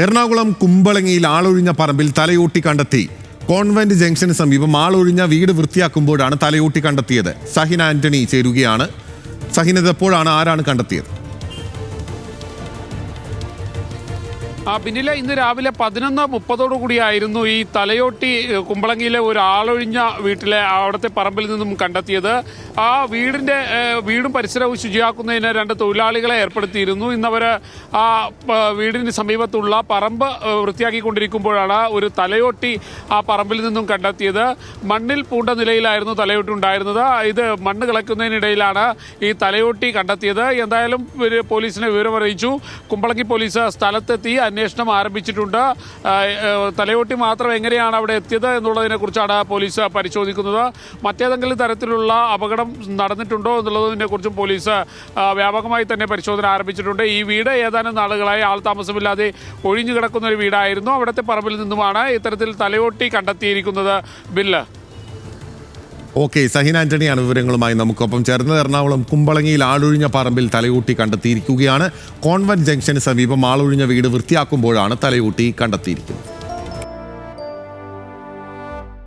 എറണാകുളം കുമ്പളങ്ങിയിൽ ആളൊഴിഞ്ഞ പറമ്പിൽ തലയോട്ടി കണ്ടെത്തി. കോൺവെന്റ് ജംഗ്ഷന് സമീപം ആളൊഴിഞ്ഞ വീട് വൃത്തിയാക്കുമ്പോഴാണ് തലയോട്ടി കണ്ടെത്തിയത്. സഹിൻ ആന്റണി ചേരുകയാണ്. സഹിൻ, ഇതെപ്പോഴാണ്, ആരാണ് കണ്ടെത്തിയത്? പിന്നില ഇന്ന് രാവിലെ 11:30 കൂടിയായിരുന്നു ഈ തലയോട്ടി കുമ്പളങ്ങിയിലെ ഒരു ആളൊഴിഞ്ഞ വീട്ടിലെ അവിടുത്തെ പറമ്പിൽ നിന്നും കണ്ടെത്തിയത്. ആ വീടും പരിസരവും ശുചിയാക്കുന്നതിന് 2 തൊഴിലാളികളെ ഏർപ്പെടുത്തിയിരുന്നു. ഇന്നവർ ആ വീടിന് സമീപത്തുള്ള പറമ്പ് വൃത്തിയാക്കിക്കൊണ്ടിരിക്കുമ്പോഴാണ് ഒരു തലയോട്ടി ആ പറമ്പിൽ നിന്നും കണ്ടെത്തിയത്. മണ്ണിൽ പൂണ്ട നിലയിലായിരുന്നു തലയോട്ടി ഉണ്ടായിരുന്നത്. ഇത് മണ്ണ് കിളയ്ക്കുന്നതിനിടയിലാണ് ഈ തലയോട്ടി കണ്ടെത്തിയത്. എന്തായാലും പോലീസിനെ വിവരമറിയിച്ചു. കുമ്പളങ്ങി പോലീസ് സ്ഥലത്തെത്തി അന്വേഷണം ആരംഭിച്ചിട്ടുണ്ട്. തലയോട്ടി മാത്രം എങ്ങനെയാണ് അവിടെ എത്തിയത് എന്നുള്ളതിനെ കുറിച്ചാണ് പോലീസ് പരിശോധിക്കുന്നത്. മറ്റേതെങ്കിലും തരത്തിലുള്ള അപകടം നടന്നിട്ടുണ്ടോ എന്നുള്ളതിനെ കുറിച്ചും പോലീസ് വ്യാപകമായി തന്നെ പരിശോധന ആരംഭിച്ചിട്ടുണ്ട്. ഈ വീട് ഏതാനും നാളുകളായി ആൾ താമസമില്ലാതെ ഒഴിഞ്ഞു കിടക്കുന്ന ഒരു വീടായിരുന്നു. അവിടുത്തെ പറമ്പിൽ നിന്നുമാണ് ഇത്തരത്തിൽ തലയോട്ടി കണ്ടെത്തിയിരിക്കുന്നത്. ബില്ല്. ഓക്കെ, സഹിൻ ആന്റണിയാണ് വിവരങ്ങളുമായി നമുക്കൊപ്പം ചേർന്നത്. എറണാകുളം കുമ്പളങ്ങിയിൽ ആളൊഴിഞ്ഞ പറമ്പിൽ തലയോട്ടി കണ്ടെത്തിയിരിക്കുകയാണ്. കോൺവെന്റ് ജംഗ്ഷന് സമീപം ആളൊഴിഞ്ഞ വീട് വൃത്തിയാക്കുമ്പോഴാണ് തലയോട്ടി കണ്ടെത്തിയിരിക്കുന്നത്.